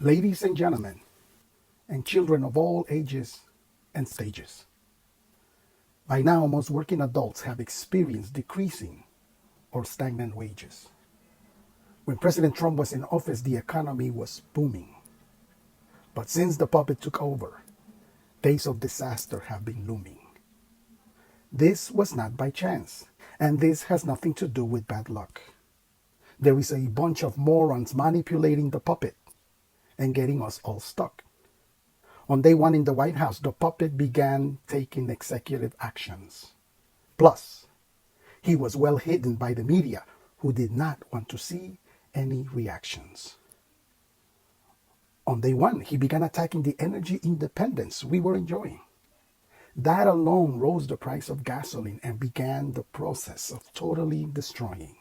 Ladies and gentlemen, and children of all ages and stages, by now most working adults have experienced decreasing or stagnant wages. When President Trump was in office, the economy was booming. But since the puppet took over, days of disaster have been looming. This was not by chance, and this has nothing to do with bad luck. There is a bunch of morons manipulating the puppet and getting us all stuck. On day one in the White House, the puppet began taking executive actions. Plus, he was well hidden by the media, who did not want to see any reactions. On day one, he began attacking the energy independence we were enjoying. That alone rose the price of gasoline and began the process of totally destroying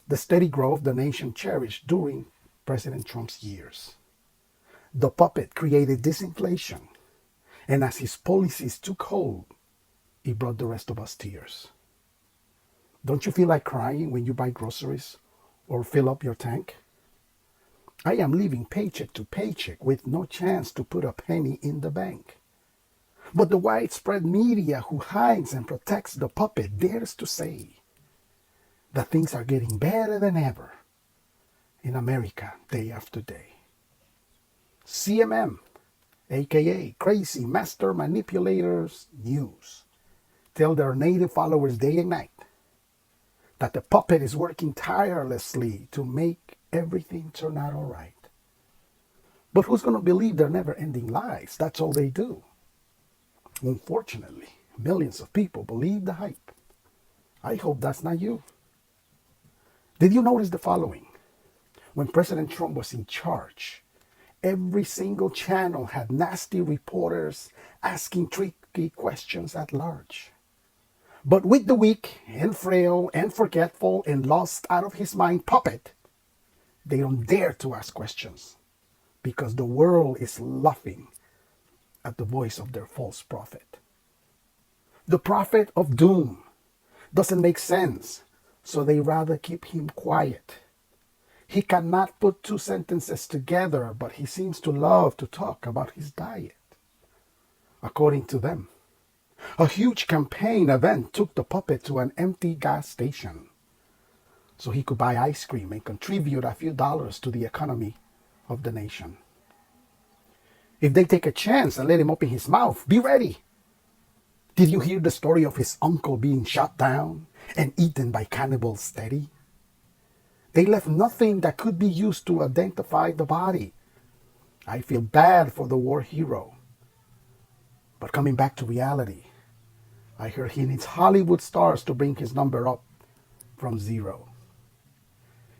the steady growth the nation cherished during President Trump's years. The puppet created disinflation, and as his policies took hold, it brought the rest of us tears. Don't you feel like crying when you buy groceries or fill up your tank? I am living paycheck to paycheck with no chance to put a penny in the bank. But the widespread media who hides and protects the puppet dares to say that things are getting better than ever in America day after day. CMM, aka Crazy Master Manipulators News, tell their native followers day and night that the puppet is working tirelessly to make everything turn out all right. But who's going to believe their never-ending lies? That's all they do. Unfortunately, millions of people believe the hype. I hope that's not you. Did you notice the following? When President Trump was in charge, every single channel had nasty reporters asking tricky questions at large. But with the weak and frail and forgetful and lost out of his mind puppet, they don't dare to ask questions because the world is laughing at the voice of their false prophet. The prophet of doom doesn't make sense, so they rather keep him quiet. He cannot put two sentences together, but he seems to love to talk about his diet. According to them, a huge campaign event took the puppet to an empty gas station so he could buy ice cream and contribute a few dollars to the economy of the nation. If they take a chance and let him open his mouth, be ready. Did you hear the story of his uncle being shot down and eaten by cannibals steady? They left nothing that could be used to identify the body. I feel bad for the war hero. But coming back to reality, I hear he needs Hollywood stars to bring his number up from 0.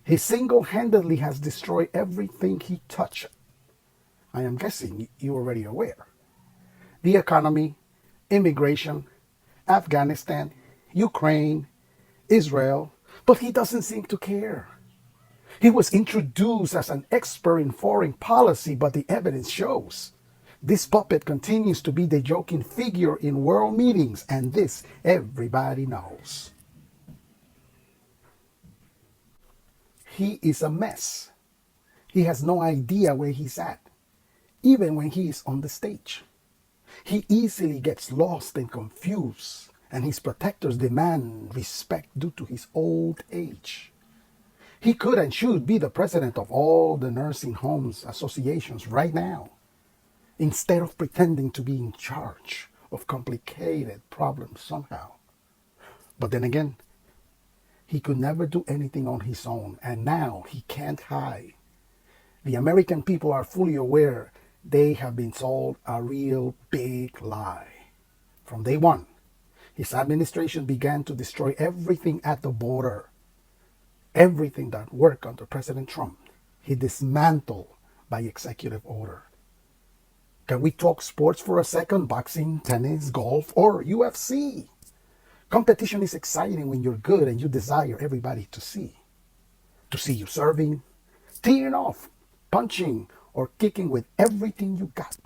He single-handedly has destroyed everything he touched. I am guessing you're already aware. The economy, immigration, Afghanistan, Ukraine, Israel, but he doesn't seem to care. He was introduced as an expert in foreign policy, but the evidence shows this puppet continues to be the joking figure in world meetings, and this everybody knows. He is a mess. He has no idea where he's at, even when he is on the stage. He easily gets lost and confused, and his protectors demand respect due to his old age. He could and should be the president of all the nursing homes associations right now, instead of pretending to be in charge of complicated problems somehow. But then again, he could never do anything on his own, and now he can't hide. The American people are fully aware they have been sold a real big lie. From day one, his administration began to destroy everything at the border. Everything that worked under President Trump, he dismantled by executive order. Can we talk sports for a second? Boxing, tennis, golf, or UFC? Competition is exciting when you're good and you desire everybody to see. To see you serving, teeing off, punching, or kicking with everything you got.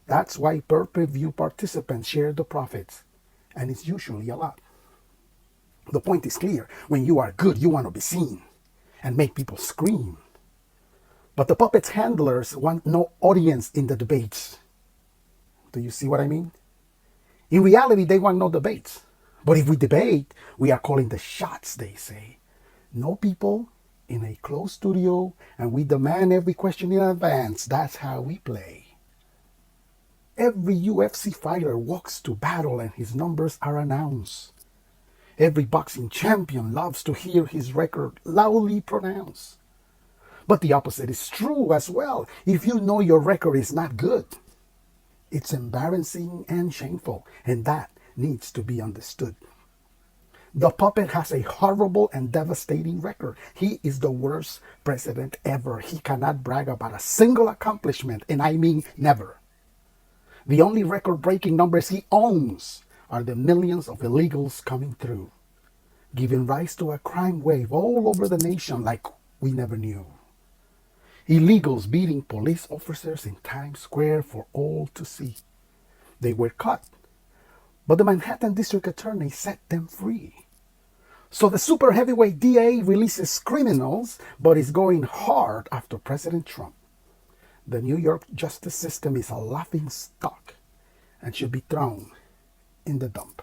That's why pay-per-view participants share the profits, and it's usually a lot. The point is clear. When you are good, you want to be seen and make people scream. But the puppet's handlers want no audience in the debates. Do you see what I mean? In reality, they want no debates. But if we debate, we are calling the shots, they say. No people in a closed studio, and we demand every question in advance. That's how we play. Every UFC fighter walks to battle and his numbers are announced. Every boxing champion loves to hear his record loudly pronounced. But the opposite is true as well. If you know your record is not good, it's embarrassing and shameful, and that needs to be understood. The puppet has a horrible and devastating record. He is the worst president ever. He cannot brag about a single accomplishment, and I mean never. The only record-breaking numbers he owns are the millions of illegals coming through, giving rise to a crime wave all over the nation like we never knew. Illegals beating police officers in Times Square for all to see. They were caught, but the Manhattan District Attorney set them free. So the super heavyweight DA releases criminals, but is going hard after President Trump. The New York justice system is a laughing stock and should be thrown in the dump.